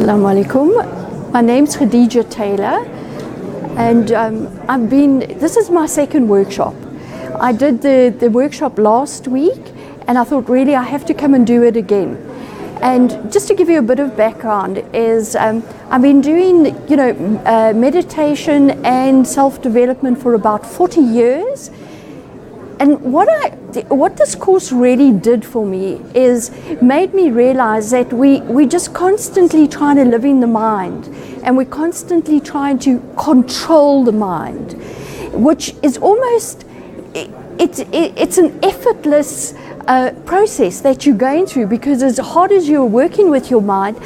Assalamu alaikum. My name's Khadija Taylor, and this is my second workshop. I did the workshop last week, and I thought really I have to come and do it again. And just to give you a bit of background is I've been doing meditation and self-development for about 40 years. And what this course really did for me is made me realize that we just constantly trying to live in the mind, and we're constantly trying to control the mind, which is almost, it's an effortless process that you're going through, because as hard as you're working with your mind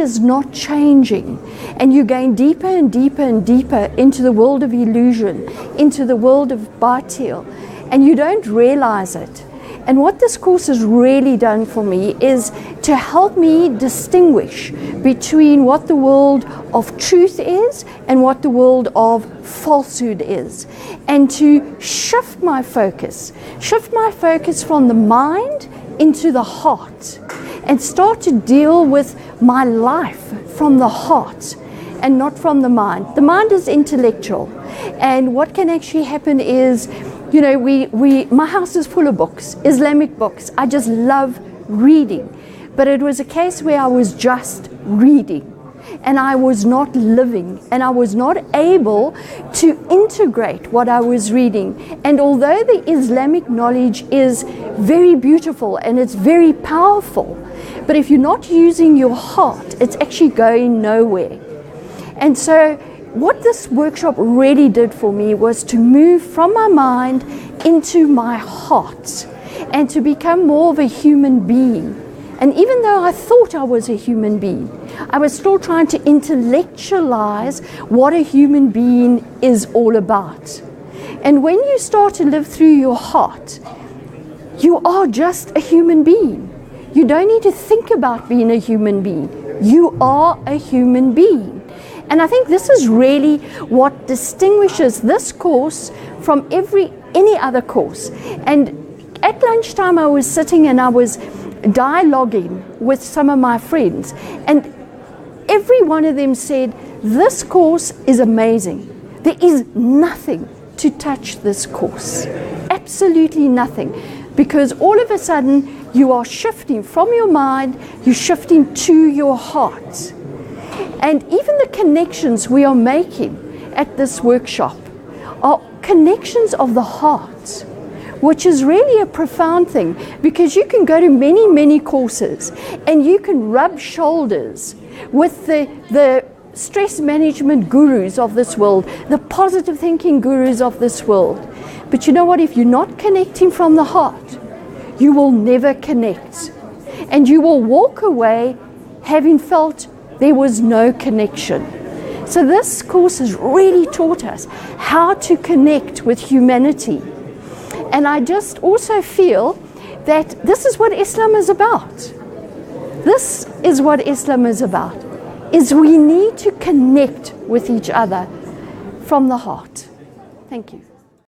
is not changing, and you're going deeper and deeper and deeper into the world of illusion, into the world of batil, and you don't realize it. And what this course has really done for me is to help me distinguish between what the world of truth is and what the world of falsehood is, and to shift my focus from the mind into the heart, and start to deal with my life from the heart and not from the mind. The mind is intellectual, and what can actually happen is, my house is full of books, Islamic books. I just love reading. But it was a case where I was just reading, and I was not living, and I was not able to integrate what I was reading. And although the Islamic knowledge is very beautiful and it's very powerful, but if you're not using your heart, it's actually going nowhere. And so what this workshop really did for me was to move from my mind into my heart, and to become more of a human being. And even though I thought I was a human being, I was still trying to intellectualize what a human being is all about. And when you start to live through your heart, you are just a human being. You don't need to think about being a human being. You are a human being. And I think this is really what distinguishes this course from any other course. And at lunchtime I was sitting and I was dialoguing with some of my friends, and every one of them said, this course is amazing. There is nothing to touch this course. Absolutely nothing. Because all of a sudden you are shifting from your mind, you're shifting to your heart. And even the connections we are making at this workshop are connections of the heart, which is really a profound thing, because you can go to many, many courses and you can rub shoulders with the stress management gurus of this world, the positive thinking gurus of this world. But you know what? If you're not connecting from the heart, you will never connect. And you will walk away having felt there was no connection. So this course has really taught us how to connect with humanity. And I just also feel that this is what Islam is about. This is what Islam is about, is we need to connect with each other from the heart. Thank you.